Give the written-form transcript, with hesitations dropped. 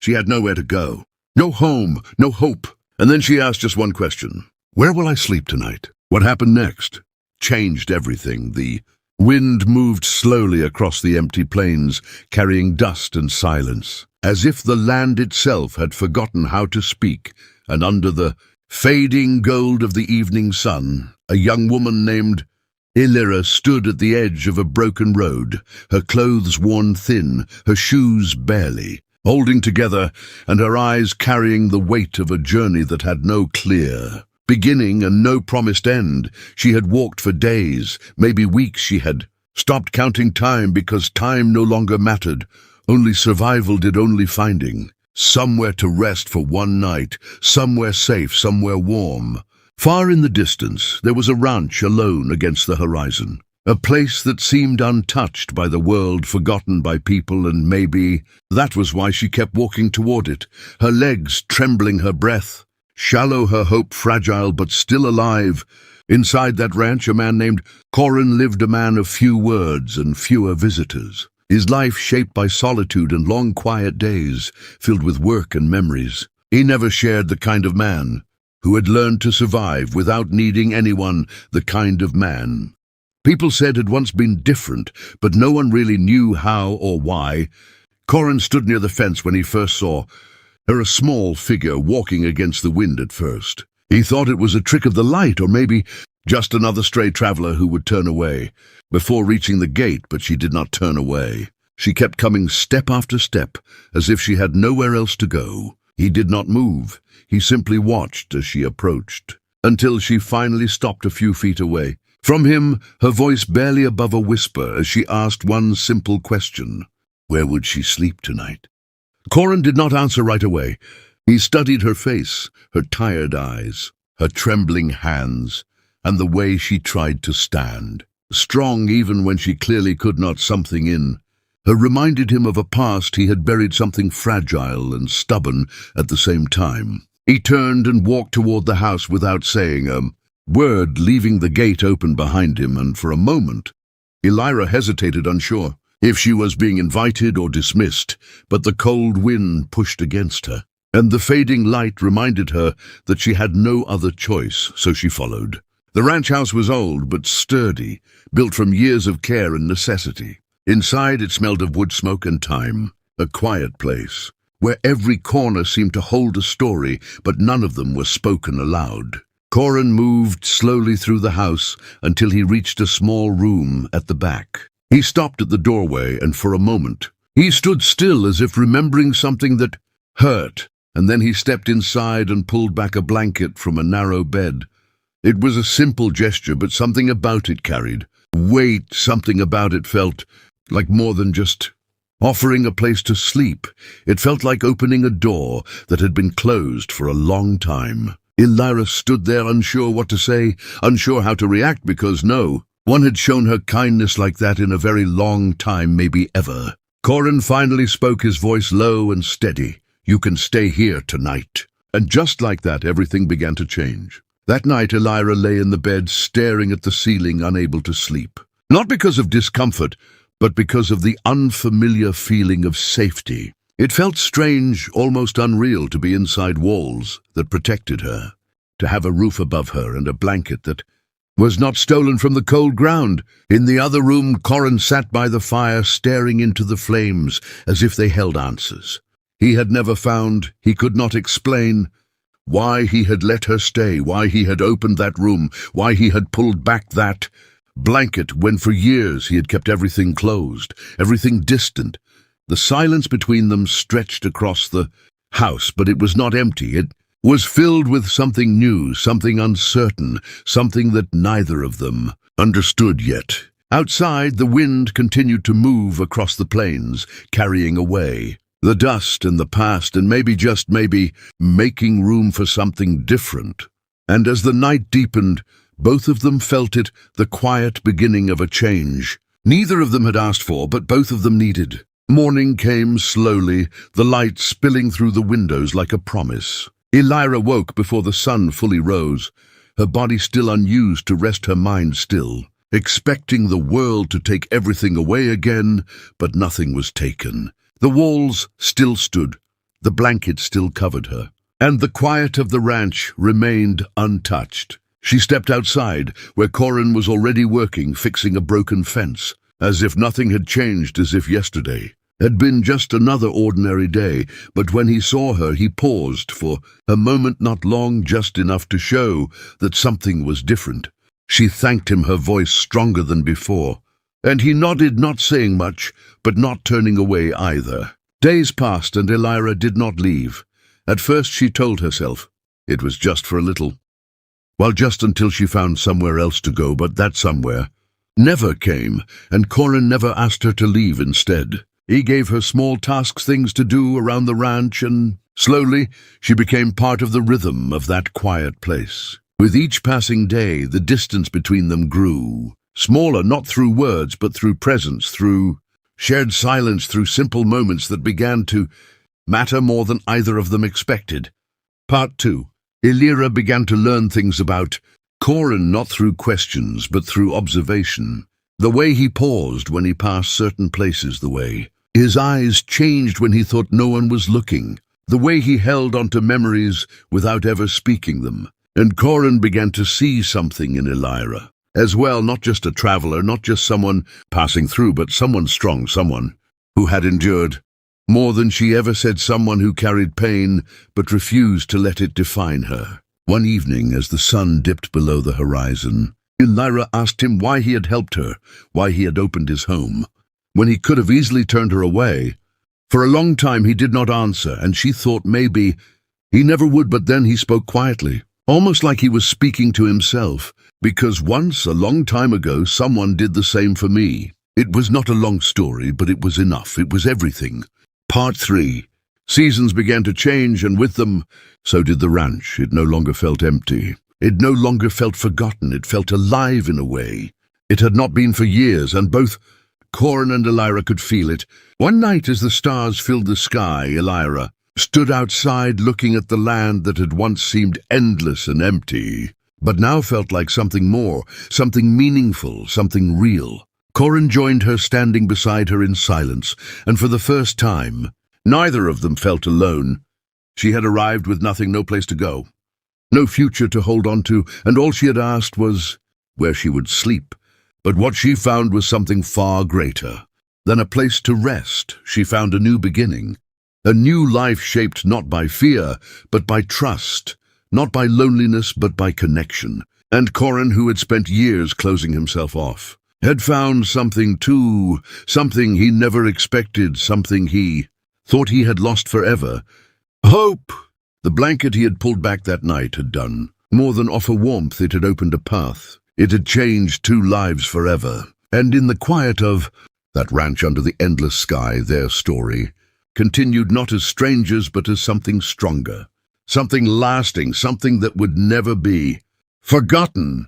She had nowhere to go. No home, no hope. And then she asked just one question. Where will I sleep tonight? What happened next? Changed everything. The wind moved slowly across the empty plains, carrying dust and silence, as if the land itself had forgotten how to speak, and under the fading gold of the evening sun, a young woman named Illyra stood at the edge of a broken road, her clothes worn thin, her shoes barely, holding together, and her eyes carrying the weight of a journey that had no clear beginning and no promised end. She had walked for days, maybe weeks. She had stopped counting time because time no longer mattered. Only survival did, only finding somewhere to rest for one night, somewhere safe, somewhere warm. Far in the distance, there was a ranch alone against the horizon, a place that seemed untouched by the world, forgotten by people, and maybe that was why she kept walking toward it, her legs trembling, her breath shallow, her hope fragile but still alive. Inside that ranch, a man named Corin lived, a man of few words and fewer visitors. His life shaped by solitude and long quiet days, filled with work and memories. He never shared, the kind of man who had learned to survive without needing anyone, the kind of man people said had once been different, but no one really knew how or why. Corin stood near the fence when he first saw her, a small figure walking against the wind at first. He thought it was a trick of the light, or maybe just another stray traveler who would turn away before reaching the gate, but she did not turn away. She kept coming step after step, as if she had nowhere else to go. He did not move. He simply watched as she approached, until she finally stopped a few feet away from him, her voice barely above a whisper as she asked one simple question. Where would she sleep tonight? Corin did not answer right away. He studied her face, her tired eyes, her trembling hands, and the way she tried to stand, strong even when she clearly could not. Something in her reminded him of a past he had buried, something fragile and stubborn at the same time. He turned and walked toward the house without saying a word, leaving the gate open behind him, and for a moment, Illyra hesitated, unsure if she was being invited or dismissed, but the cold wind pushed against her, and the fading light reminded her that she had no other choice, so she followed. The ranch house was old but sturdy, built from years of care and necessity. Inside, it smelled of wood smoke and time, a quiet place, where every corner seemed to hold a story, but none of them was spoken aloud. Corin moved slowly through the house until he reached a small room at the back. He stopped at the doorway, and for a moment, he stood still as if remembering something that hurt, and then he stepped inside and pulled back a blanket from a narrow bed. It was a simple gesture, but something about it carried weight. Something about it felt like more than just offering a place to sleep. It felt like opening a door that had been closed for a long time. Illyra stood there, unsure what to say, unsure how to react, because no one had shown her kindness like that in a very long time, maybe ever. Corin finally spoke, his voice low and steady. You can stay here tonight. And just like that, everything began to change. That night, Illyra lay in the bed, staring at the ceiling, unable to sleep. Not because of discomfort, but because of the unfamiliar feeling of safety. It felt strange, almost unreal, to be inside walls that protected her, to have a roof above her and a blanket that was not stolen from the cold ground. In the other room, Corin sat by the fire, staring into the flames as if they held answers. He had never found, he could not explain, why he had let her stay, why he had opened that room, why he had pulled back that blanket when for years he had kept everything closed, everything distant. The silence between them stretched across the house, but it was not empty. It was filled with something new, something uncertain, something that neither of them understood yet. Outside, the wind continued to move across the plains, carrying away the dust and the past, and maybe, just maybe, making room for something different. And as the night deepened, both of them felt it, the quiet beginning of a change neither of them had asked for, but both of them needed. Morning came slowly, the light spilling through the windows like a promise. Illyra woke before the sun fully rose, her body still unused to rest, her mind still, expecting the world to take everything away again, but nothing was taken. The walls still stood, The blanket still covered her, and the quiet of the ranch remained untouched. She stepped outside, where Corin was already working, fixing a broken fence, as if nothing had changed, as if yesterday had been just another ordinary day. But when he saw her, he paused for a moment, not long, just enough to show that something was different. She thanked him, her voice stronger than before, and he nodded, not saying much, but not turning away either. Days passed, and Elira did not leave. At first she told herself it was just for a little. Well, just until she found somewhere else to go, but that somewhere never came, and Corin never asked her to leave instead. He gave her small tasks, things to do around the ranch, and slowly she became part of the rhythm of that quiet place. With each passing day, the distance between them grew smaller, not through words, but through presence, through shared silence, through simple moments that began to matter more than either of them expected. Part 2. Elira began to learn things about Corin, not through questions, but through observation. The way he paused when he passed certain places, the way his eyes changed when he thought no one was looking, the way he held onto memories without ever speaking them. And Corin began to see something in Elira as well, not just a traveler, not just someone passing through, but someone strong, someone who had endured more than she ever said, someone who carried pain but refused to let it define her. One evening, as the sun dipped below the horizon, Elira asked him why he had helped her, why he had opened his home, when he could have easily turned her away. For a long time he did not answer, and she thought maybe he never would, but then he spoke quietly, almost like he was speaking to himself, because once, a long time ago, someone did the same for me. It was not a long story, but it was enough. It was everything. Part 3. Seasons began to change, and with them, so did the ranch. It no longer felt empty. It no longer felt forgotten. It felt alive in a way. It had not been for years, and both Corin and Elira could feel it. One night, as the stars filled the sky, Elira stood outside looking at the land that had once seemed endless and empty, but now felt like something more, something meaningful, something real. Corin joined her, standing beside her in silence, and for the first time, neither of them felt alone. She had arrived with nothing, no place to go, no future to hold on to, and all she had asked was where she would sleep. But what she found was something far greater than a place to rest. She found a new beginning, a new life shaped not by fear, but by trust, not by loneliness, but by connection. And Corin, who had spent years closing himself off, had found something too, something he never expected, something he thought he had lost forever. Hope! The blanket he had pulled back that night had done more than offer warmth. It had opened a path. It had changed two lives forever. And in the quiet of that ranch under the endless sky, their story continued, not as strangers, but as something stronger, something lasting, something that would never be forgotten.